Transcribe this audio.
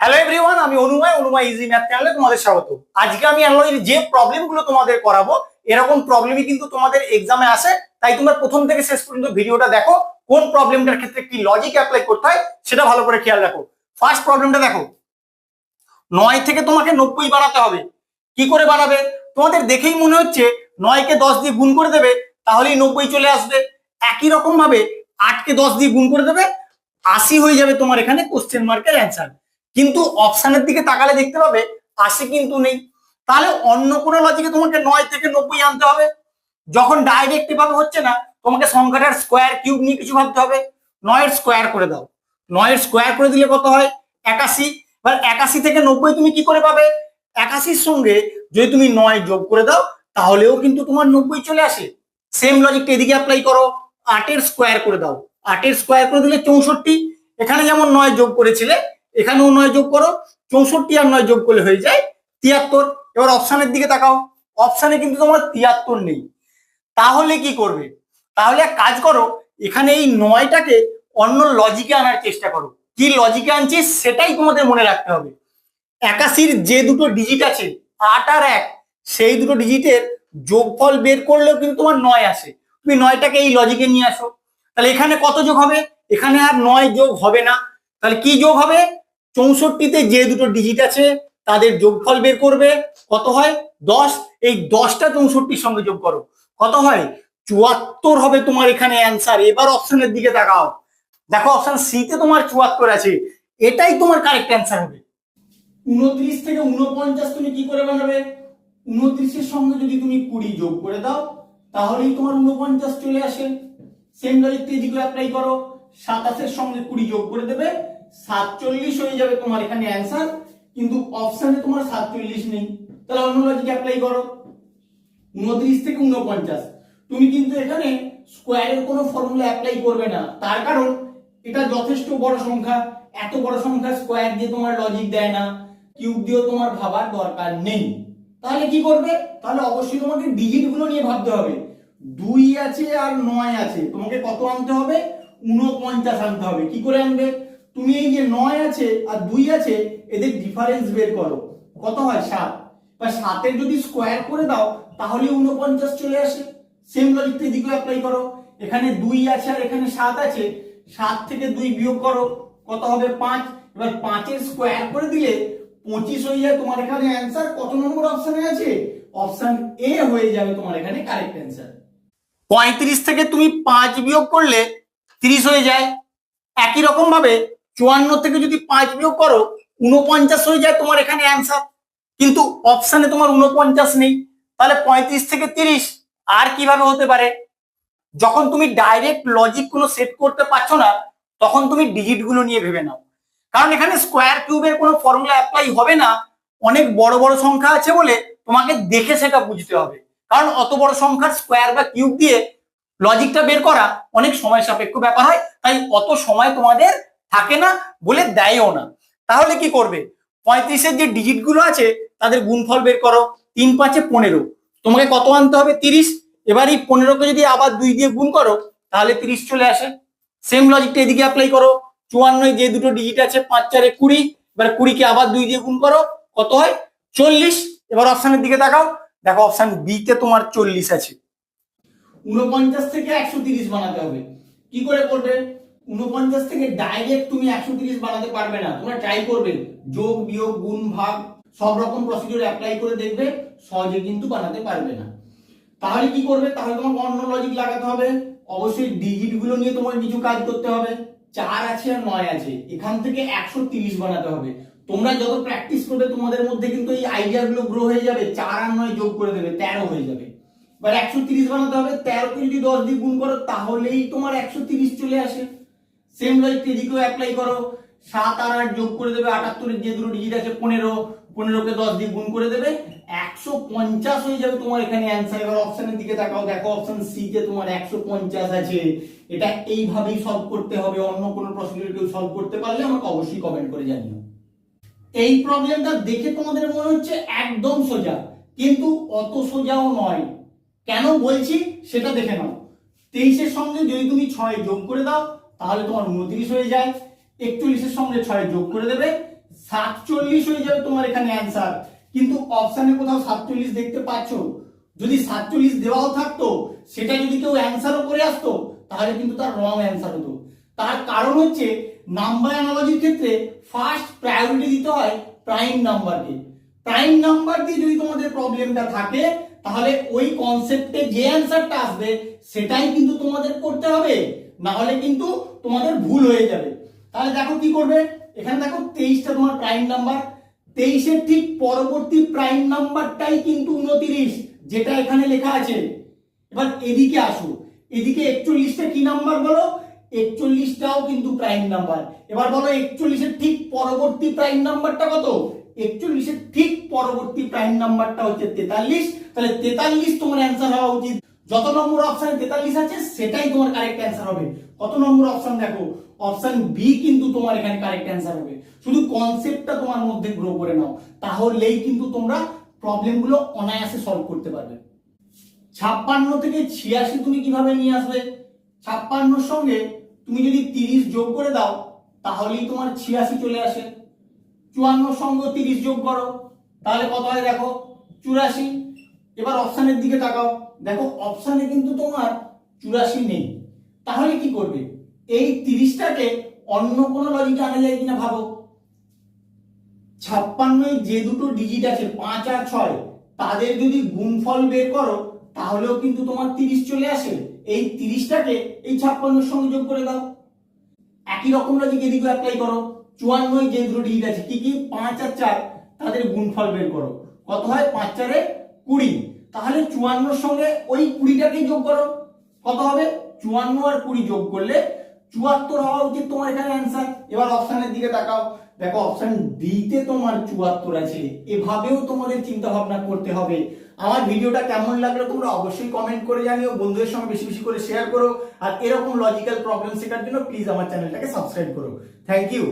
Hello everyone, আমি অনুময় easy math চ্যানেলে তোমাদের স্বাগত। আজকে আমি যে প্রবলেমগুলো তোমাদের করাবো এরকম প্রবলেমই কিন্তু তোমাদের এক্সামে আসে, তাই তোমরা প্রথম থেকে শেষ পর্যন্ত ভিডিওটা দেখো। কোন প্রবলেমটার ক্ষেত্রে কি লজিক অ্যাপ্লাই করতে হয় সেটা ভালো করে খেয়াল রাখো। ফার্স্ট প্রবলেমটা দেখো, 9 থেকে তোমাকে 90 বানাতে হবে। কি করে বানাবে? তোমাদের দেখেই মনে হচ্ছে 9 কে 10 দিয়ে গুণ করে দেবে তাহলেই 90 চলে আসবে। একই রকম ভাবে 8 কে 10 দিয়ে গুণ করে দেবে 80 হয়ে যাবে তোমার এখানে কোশ্চেন মার্কের অ্যান্সার। কিন্তু অপশনের দিকে তাকালে দেখতে পাবে 80 কিন্তু নেই। তাহলে অন্য কোনো লজিকে তোমাকে 9 থেকে 90 আনতে হবে। যখন ডাইরেক্ট এভাবে হচ্ছে না, তোমাকে সংখ্যাটার স্কোয়ার কিউব নিয়ে কিছু ভাবতে হবে। 9 এর স্কোয়ার করে দাও। 9 এর স্কোয়ার করে দিলে কত হয়? 81। এবার 81 থেকে 90 তুমি কি করে পাবে? 81 সঙ্গে যদি তুমি 9 যোগ করে দাও তাহলেও কিন্তু তোমার 90 চলে আসে। সেম লজিকটা এদিকে অ্যাপ্লাই করো। 8 এর স্কোয়ার করে দাও। 8 এর স্কোয়ার করে দিলে 64। এখানে যেমন 9 যোগ করেছিলে এখানেও 9 যোগ করো। 64 আর 9 যোগ করলে হয়ে যায় 73। এবার অপশনের দিকে তাকাও, অপশনে কিন্তু তোমার 73 নেই। তাহলে কি করবে? তাহলে এক কাজ করো, এখানে এই 9টাকে অন্য লজিকে আনার চেষ্টা করো। কি লজিকে আনছি সেটাই তোমাদের মনে রাখতে হবে। 81 যে দুটো ডিজিট আছে 8 আর 1, সেই দুটো ডিজিটের যোগফল বের করলেও কিন্তু তোমার 9 আসে। তুমি 9টাকে এই লজিকে নিয়ে আসো। তাহলে এখানে কত যোগ হবে? এখানে আর 9 যোগ হবে না। তাহলে কি যোগ হবে? 64তে যে দুটো ডিজিট আছে তাদের যোগফল বের করবে। কত হয়? 10। এই 10টা 64-র সঙ্গে যোগ করো, কত হয়? 74 হবে তোমার এখানে অ্যান্সার। এবার অপশনের দিকে তাকাও, দেখো অপশন সি তে তোমার 74 আছে। এটাই তোমার কারেক্ট অ্যান্সার হবে। 29 থেকে 49 তুমি কি করে বানাবে? 29 এর সঙ্গে যদি তুমি 20 যোগ করে দাও তাহলেই তোমার 49 চলে আসে। সেম লজিকটা এদিকে অ্যাপ্লাই করো। 27 এর সঙ্গে 20 যোগ করে দেবে 47 হয়ে যাবে তোমার এখানে অ্যান্সার। কিন্তু অপশনে তোমার 47 নেই। তাহলে অন্য লজিক অ্যাপ্লাই করো। 29 থেকে 49 তুমি কিন্তু এখানে স্কোয়ারের কোনো ফর্মুলা অ্যাপ্লাই করবে না, তার কারণ এটা যথেষ্ট বড় সংখ্যা। এত বড় সংখ্যা স্কোয়ার দিয়ে তোমার লজিক দেয় না, কিউব দিয়েও তোমার ভাবার দরকার নেই। তাহলে কি করবে? তাহলে অবশ্যই তোমাকে ডিজিট গুলো নিয়ে ভাবতে হবে। 2 আছে আর 9 আছে, তোমাকে কত আনতে হবে? 49 আনতে হবে। কি করে আনবে? তুমি এই যে 9 আছে আর 2 আছে এদের ডিফারেন্স বের করো, কত হয়? 7। বা 7 এর যদি স্কোয়ার করে দাও তাহলে 49 চলে আসে। সেম লজিকটা এদিকে অ্যাপ্লাই করো। এখানে 2 আছে আর এখানে 7 আছে, 7 থেকে 2 বিয়োগ করো, কত হবে? 5। এবার 5 এর স্কোয়ার করে দিলে 25 হয়ে যায় তোমার এখানে অ্যান্সার। কত নম্বর অপশনে আছে? অপশন এ হয়ে যাবে তোমার এখানে কারেক্ট অ্যান্সার। 35 থেকে তুমি 5 বিয়োগ করলে 30 হয়ে যায়। একই রকম ভাবে 54 থেকে যদি 5 বিয়োগ করো 49 হয়ে যায় তোমার এখানে অ্যান্সার। কিন্তু অপশনে তোমার 49 নেই। তাহলে 35 থেকে 30 আর কিভাবে হতে পারে? যখন তুমি ডাইরেক্ট লজিক কোনো সেট করতে পারছো না তখন তুমি ডিজিট গুলো নিয়ে ভেবে নাও, কারণ এখানে স্কোয়ার কিউবের কোনো ফর্মুলা অ্যাপ্লাই হবে না। অনেক বড় বড় সংখ্যা আছে বলে তোমাকে দেখে সেটা বুঝতে হবে, কারণ অত বড় সংখ্যার স্কোয়ার বা কিউব দিয়ে লজিকটা বের করা অনেক সময় সাপেক্ষ ব্যাপার হয়, তাই অত সময় তোমাদের থাকে না বলে দেয়ও না। তাহলে কি করবে? 35-এর যে ডিজিট গুলো আছে তাদের গুণফল বের করো। 3 5 15, তোমাকে কত আনতে হবে? 30। এবার এই 15কে যদি আবার 2 দিয়ে গুণ করো তাহলে 30 চলে আসে। সেম লজিকটা এদিকে অ্যাপ্লাই করো। 54 যে দুটো ডিজিট আছে 5 4 20, এবার 20কে আবার 2 দিয়ে গুণ করো, কত হয়? 40। এবার অপশনের দিকে তাকাও, দেখো অপশন বি তে তোমার 40 আছে। 49 থেকে 130 বানাতে হবে। কি করে করবে? 49 থেকে ডাইরেক্ট তুমি 130 বানাতে পারবে না, তোমরা ট্রাই করবে, যোগ বিয়োগ গুণ ভাগ সব রকম প্রসিডিউর অ্যাপ্লাই করে দেখবে, সহজে কিন্তু বানাতে পারবে না। তাহলে কি করবে? তাহলে তোমাকে অন্য লজিক লাগাতে হবে। অবশ্যই ডিজিট গুলো নিয়ে তোমার কিছু কাজ করতে হবে। 4 আছে আর 9 আছে, এখান থেকে 130 বানাতে হবে। তোমরা যত প্র্যাকটিস করবে তোমাদের মধ্যে কিন্তু এই আইডিয়া গুলো গ্রো হয়ে যাবে। 4 আর 9 যোগ করে দেবে 13 হয়ে যাবে। এবার 130 বানাতে হবে। 13 কে যদি 10 দিয়ে গুণ করো তাহলেই তোমার 130 চলে আসে। সেম লজিক এদিকেও অ্যাপ্লাই করো। 7 আর 8 যোগ করে দেবে 78 এর যে দুটো ডিজিট আছে 15, 15 কে 10 দিয়ে গুণ করে দেবে 150 হয়ে যাবে তোমার এখানে অ্যান্সার। এবার অপশনের দিকে তাকাও, দেখো অপশন সি তে তোমার 150 আছে। এটা এইভাবেই সলভ করতে হবে। অন্য কোনো প্রসিডিউর কেউ সলভ করতে পারলে আমাকে অবশ্যই কমেন্ট করে জানিও। এই প্রবলেমটা দেখে তোমাদের মনে হচ্ছে একদম সোজা, কিন্তু অত সোজাও নয়। কেন বলছি সেটা দেখে নাও। 23 এর সঙ্গে যদি তুমি 6 যোগ করে দাও তাহলে তোমার 29 হয়ে যায়। 41 এর সঙ্গে 6 যোগ করে দেবে 47 হয়ে যাবে তোমার এখানে অ্যান্সার, কিন্তু অপশানে কোথাও 47 দেখতে পাচ্ছ? যদি 47 দেওয়াও থাকতো, সেটা যদি কেউ অ্যান্সারও করে আসতো, তাহলে কিন্তু তার রং অ্যান্সার হতো। তার কারণ হচ্ছে নাম্বার অ্যানালজির ক্ষেত্রে ফার্স্ট প্রায়োরিটি দিতে হয় প্রাইম নাম্বারকে। প্রাইম নাম্বার দিয়ে যদি তোমাদের প্রবলেমটা থাকে, তাহলে ওই কনসেপ্টে যে অ্যান্সারটা আসবে সেটাই কিন্তু তোমাদের করতে হবে, না হলে কিন্তু তোমাদের ভুল হয়ে যাবে। তাহলে দেখো কি করবে, এখানে দেখো 23টা তোমার প্রাইম নাম্বার, 23 এর ঠিক পরবর্তী প্রাইম নাম্বারটাই কিন্তু 29, যেটা এখানে লেখা আছে। এবার এদিকে আসো, এদিকে 41টা কি নাম্বার বলো? 41টাও কিন্তু প্রাইম নাম্বার। এবার বলো 41 এর ঠিক পরবর্তী প্রাইম নাম্বারটা কত? 41 এর ঠিক পরবর্তী প্রাইম নাম্বারটা হচ্ছে 43। তাহলে 43 তোমার অ্যান্সার হওয়া উচিত। যত নম্বর অপশনে 43 আছে সেটাই তোমার কারেক্ট অ্যান্সার হবে। কত নম্বর অপশন দেখো, অপশন বি কিন্তু তোমার এখানে কারেক্ট অ্যান্সার হবে। শুধু কনসেপ্টটা তোমার মধ্যে গ্রো করে নাও, তাহলেই কিন্তু তোমরা প্রবলেমগুলো অনায়াসে সলভ করতে পারবে। 56 থেকে 86 তুমি কিভাবে নিয়ে আসবে? 56 সঙ্গে তুমি যদি 30 যোগ করে দাও, তাহলেই তোমার 86 চলে আসে। 54 সঙ্গে 30 যোগ করো, তাহলে কত হয় দেখো? 84। এবার অপশনের দিকে তাকাও, দেখো অপশনে কিন্তু তোমার 84 নেই। তাহলে কি করবে? এই 30টাকে অন্য কোনো লজিকে আনা যায় কিনা ভাবো। 56 যে দুটো ডিজিট আছে 5 আর 6, তাদের যদি গুণফল বের করো, তাহলেও কিন্তু তোমার 30 চলে আসে। এই 30টাকে এই 56 সঙ্গে যোগ করে দাও। একই রকম লজিক এদিকে অ্যাপ্লাই করো। 54 যে দুটো ডিজিট আছে কি কি? 5 আর 4, তাদের গুণফল বের করো। কত হয়? 5 4 20। তাহলে 54 সঙ্গে ওই 20টাকে যোগ করো, কত হবে? 54 আর 20 যোগ করলে 74 হওয়া উচিত তোমার এখানে অ্যান্সার। এবার অপশনের দিকে তাকাও, দেখো অপশন ডি তে তোমার 74 আছে। এভাবেও তোমাদের চিন্তা ভাবনা করতে হবে। আমার ভিডিওটা কেমন লাগলো তোমরা অবশ্যই কমেন্ট করে জানিও, বন্ধুদের সঙ্গে বেশি বেশি করে শেয়ার করো, আর এরকম লজিক্যাল প্রবলেম শেখার জন্য প্লিজ আমার চ্যানেলটাকে সাবস্ক্রাইব করো। Thank you.